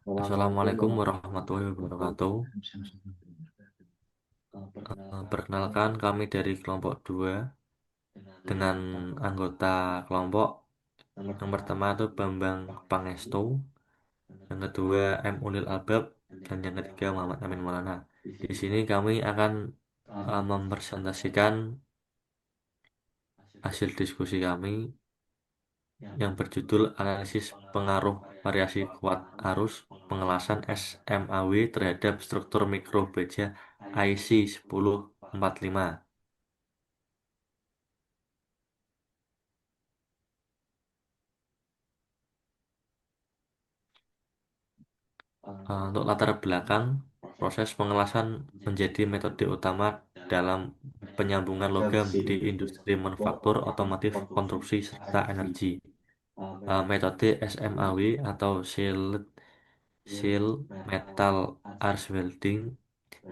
Assalamualaikum Assalamualaikum warahmatullahi warahmatullahi wabarakatuh. wabarakatuh. Perkenalkan kami dari kelompok 2 dengan anggota kelompok yang pertama itu Bambang Pangestu, yang kedua M. Ulil Albab, dan yang ketiga Muhammad Amin Maulana. Di sini kami akan mempresentasikan hasil diskusi kami yang berjudul Analisis Pengaruh Variasi Kuat Arus Pengelasan SMAW terhadap Struktur Mikro Baja IC 1045. Untuk latar belakang, proses pengelasan menjadi metode utama dalam penyambungan logam di industri manufaktur, otomotif, konstruksi, serta energi. Metode SMAW atau Shield Metal Arch Welding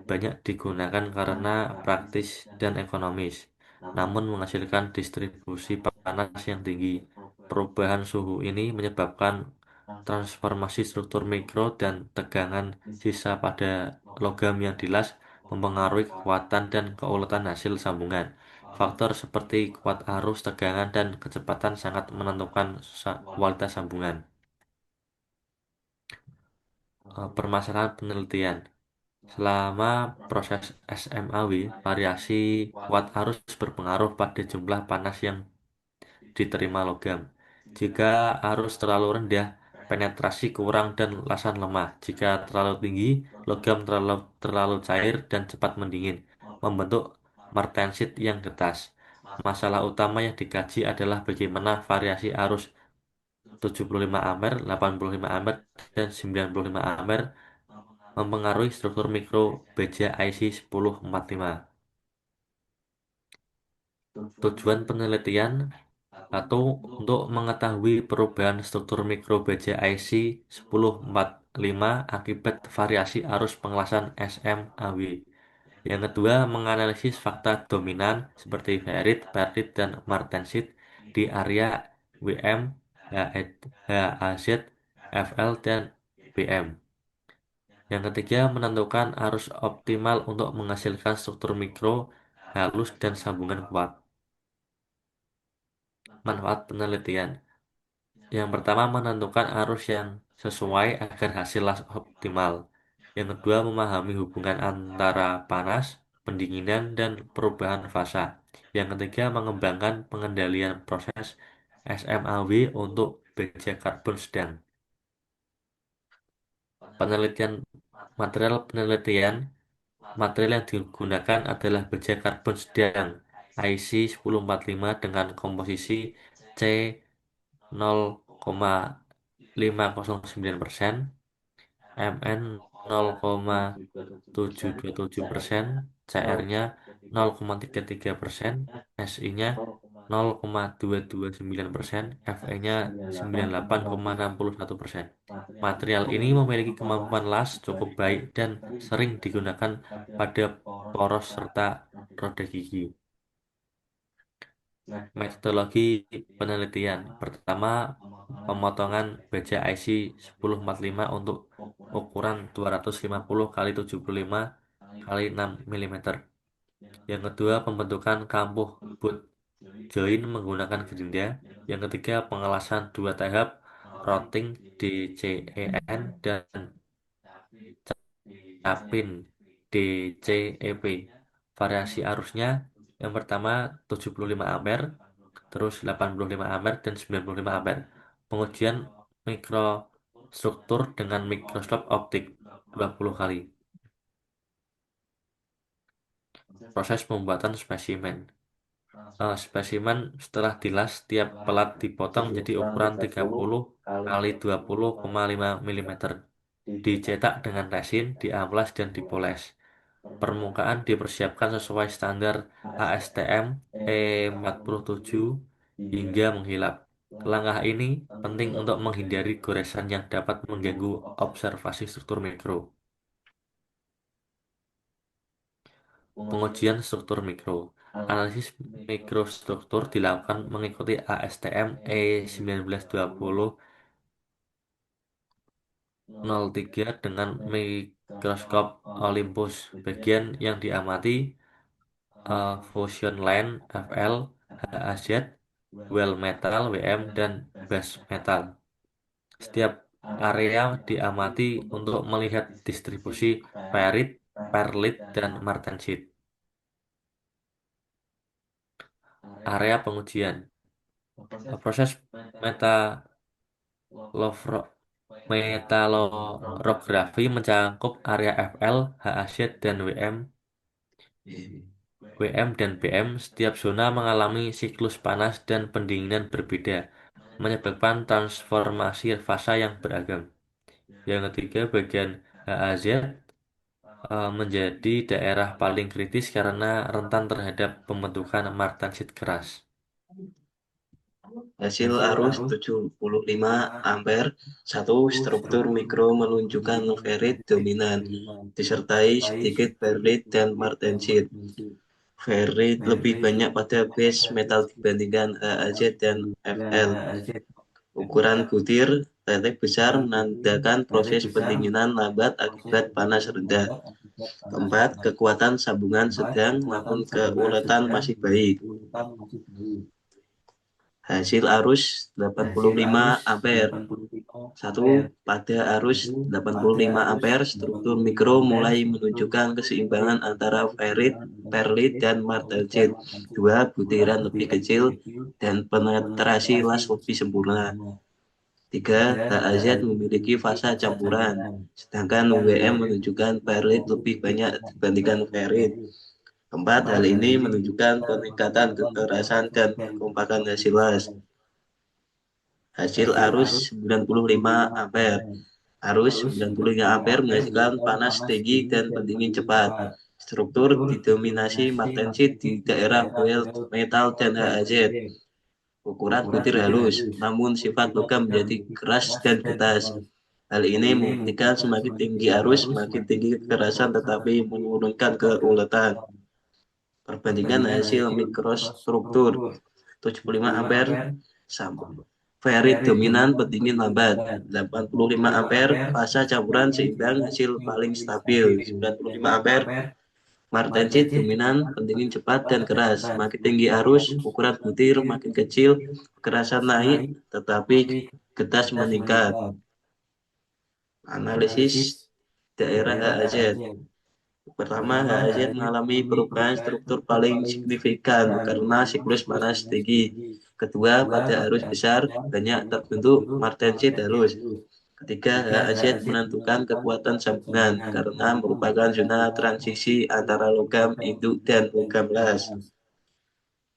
banyak digunakan karena praktis dan ekonomis, namun menghasilkan distribusi panas yang tinggi. Perubahan suhu ini menyebabkan transformasi struktur mikro dan tegangan sisa pada logam yang dilas mempengaruhi kekuatan dan keuletan hasil sambungan. Faktor seperti kuat arus, tegangan, dan kecepatan sangat menentukan kualitas sambungan. Permasalahan penelitian. Selama proses SMAW, variasi kuat arus berpengaruh pada jumlah panas yang diterima logam. Jika arus terlalu rendah, penetrasi kurang dan lasan lemah. Jika terlalu tinggi, logam terlalu cair dan cepat mendingin, membentuk martensit yang getas. Masalah utama yang dikaji adalah bagaimana variasi arus 75 ampere, 85 ampere, dan 95 ampere mempengaruhi struktur mikro baja IC 1045. Tujuan penelitian atau untuk mengetahui perubahan struktur mikro baja IC 1045 akibat variasi arus pengelasan SMAW. Yang kedua, menganalisis fakta dominan seperti ferrit, pertit, dan martensit di area WM, HAZ, FL, dan BM. Yang ketiga, menentukan arus optimal untuk menghasilkan struktur mikro, halus, dan sambungan kuat. Manfaat penelitian. Yang pertama, menentukan arus yang sesuai agar hasil optimal. Yang kedua, memahami hubungan antara panas, pendinginan, dan perubahan fasa. Yang ketiga, mengembangkan pengendalian proses SMAW untuk baja karbon sedang. Penelitian material penelitian. Material yang digunakan adalah baja karbon sedang IC 1045 dengan komposisi C 0,509%, Mn 0,727%, Cr-nya 0,33%, Si-nya 0,229%, Fe-nya 98,61%. Material ini memiliki kemampuan las cukup baik dan sering digunakan pada poros serta roda gigi. Metodologi penelitian. Pertama, pemotongan baja IC 1045 untuk ukuran 250 kali 75 kali 6 mm. Yang kedua, pembentukan kampuh boot join menggunakan gerinda. Yang ketiga, pengelasan dua tahap routing DCEN dan capin DCEP. Variasi arusnya yang pertama 75 ampere, terus 85 ampere dan 95 ampere. Pengujian mikrostruktur dengan mikroskop optik 20 kali. Proses pembuatan spesimen. Spesimen setelah dilas, tiap pelat dipotong menjadi ukuran 30 kali 20,5 mm. Dicetak dengan resin, diamplas, dan dipoles. Permukaan dipersiapkan sesuai standar ASTM E47 hingga menghilap. Langkah ini penting untuk menghindari goresan yang dapat mengganggu observasi struktur mikro. Pengujian struktur mikro. Analisis mikrostruktur dilakukan mengikuti ASTM E1920 0,3 dengan mikroskop Olympus. Bagian yang diamati fusion line Fl, HAZ, well metal WM, dan base metal. Setiap area diamati untuk melihat distribusi perit, perlit, dan martensit. Area pengujian. Proses metalofro- metalorografi mencakup area Fl, HAZ, dan WM dan BM. Setiap zona mengalami siklus panas dan pendinginan berbeda, menyebabkan transformasi fasa yang beragam. Yang ketiga, bagian HAZ menjadi daerah paling kritis karena rentan terhadap pembentukan martensit keras. Hasil arus 75 ampere, satu struktur mikro menunjukkan ferit dominan, disertai sedikit perlit dan martensit. Ferit lebih banyak pada base metal dibandingkan HAZ dan Fl. Ukuran butir tetek besar menandakan proses pendinginan lambat akibat panas rendah. Keempat, kekuatan sambungan sedang namun keuletan masih baik. Hasil arus 85 ampere. Satu, pada arus 85 ampere, struktur mikro mulai menunjukkan keseimbangan antara ferrit, perlit, dan martensit. Dua, butiran lebih kecil dan penetrasi las lebih sempurna. Tiga, HAZ memiliki fasa campuran, sedangkan WM menunjukkan perlit lebih banyak dibandingkan ferrit. Keempat, hal ini menunjukkan peningkatan kekerasan dan kekompakan hasil las. Hasil arus 95 ampere. Arus 95 ampere menghasilkan panas tinggi dan pendingin cepat. Struktur didominasi martensit di daerah well metal dan HAZ. Ukuran butir halus, namun sifat logam menjadi keras dan getas. Hal ini membuktikan semakin tinggi arus, semakin tinggi kekerasan tetapi menurunkan keuletan. Perbandingan hasil mikrostruktur 75 ampere sama Ferit dominan pendingin lambat 85 ampere fasa campuran seimbang hasil paling stabil 95 ampere martensit dominan pendingin cepat dan keras makin tinggi arus ukuran butir makin kecil kekerasan naik tetapi getas meningkat. Analisis daerah HAZ. Pertama, HAZ mengalami perubahan struktur paling signifikan karena siklus panas tinggi. Kedua, pada arus besar banyak terbentuk martensit halus. Ketiga, HAZ menentukan kekuatan sambungan karena merupakan zona transisi antara logam induk dan logam las.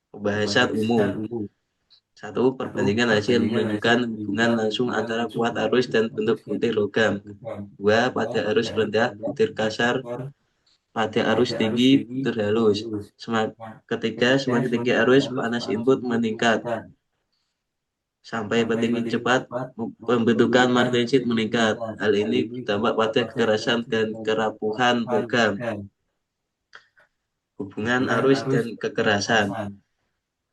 Pembahasan umum. Satu, perbandingan hasil menunjukkan hubungan langsung antara kuat arus dan bentuk butir logam. Dua, pada arus rendah, butir kasar pada arus tinggi butir halus. Ketiga, semakin tinggi arus, panas input meningkat. Sampai pendingin cepat, pembentukan martensit meningkat. Hal ini berdampak pada kekerasan dan kerapuhan logam. Hubungan arus dan kekerasan.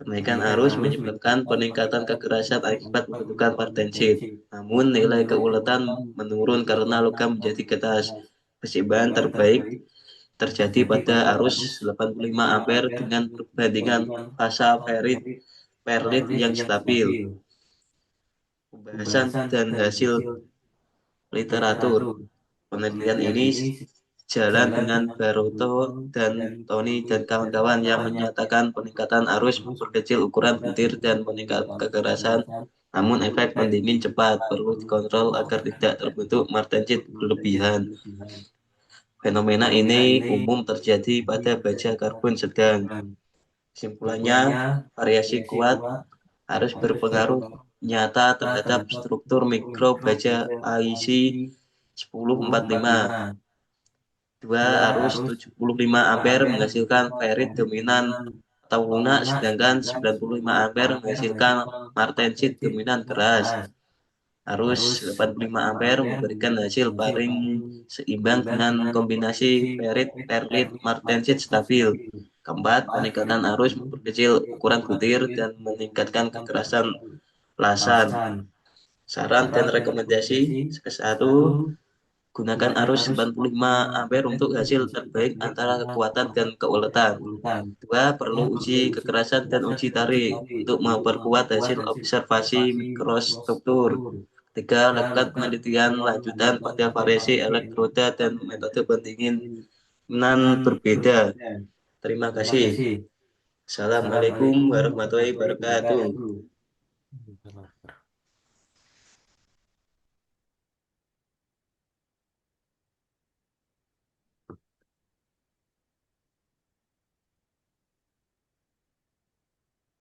Kenaikan arus menyebabkan peningkatan kekerasan akibat pembentukan martensit. Namun nilai keuletan menurun karena logam menjadi getas. Keseimbangan terbaik terjadi pada arus 85 ampere dengan perbandingan fasa ferit perlit yang stabil. Pembahasan dan hasil literatur. Penelitian ini jalan dengan Baroto dan Tony dan kawan-kawan yang menyatakan peningkatan arus memperkecil ukuran butir dan meningkat kekerasan. Namun efek pendingin cepat perlu dikontrol agar tidak terbentuk martensit berlebihan. Fenomena ini umum terjadi pada baja karbon sedang. Kesimpulannya, variasi kuat harus berpengaruh nyata terhadap struktur mikro baja IC 1045. Dua arus 75 ampere menghasilkan ferit dominan atau lunak, sedangkan 95 ampere menghasilkan martensit dominan keras. Arus 85 ampere memberikan hasil paling seimbang dengan kombinasi ferit, perlit, martensit stabil. Keempat, peningkatan arus memperkecil ukuran butir dan meningkatkan kekerasan lasan. Saran dan rekomendasi. Satu, gunakan arus 85 ampere untuk hasil terbaik antara kekuatan dan keuletan. Dua, perlu uji kekerasan dan uji tarik untuk memperkuat hasil observasi mikrostruktur. Tiga, lakukan penelitian lanjutan pada variasi elektroda dan metode pendinginan berbeda. Terima kasih. Assalamualaikum warahmatullahi wabarakatuh.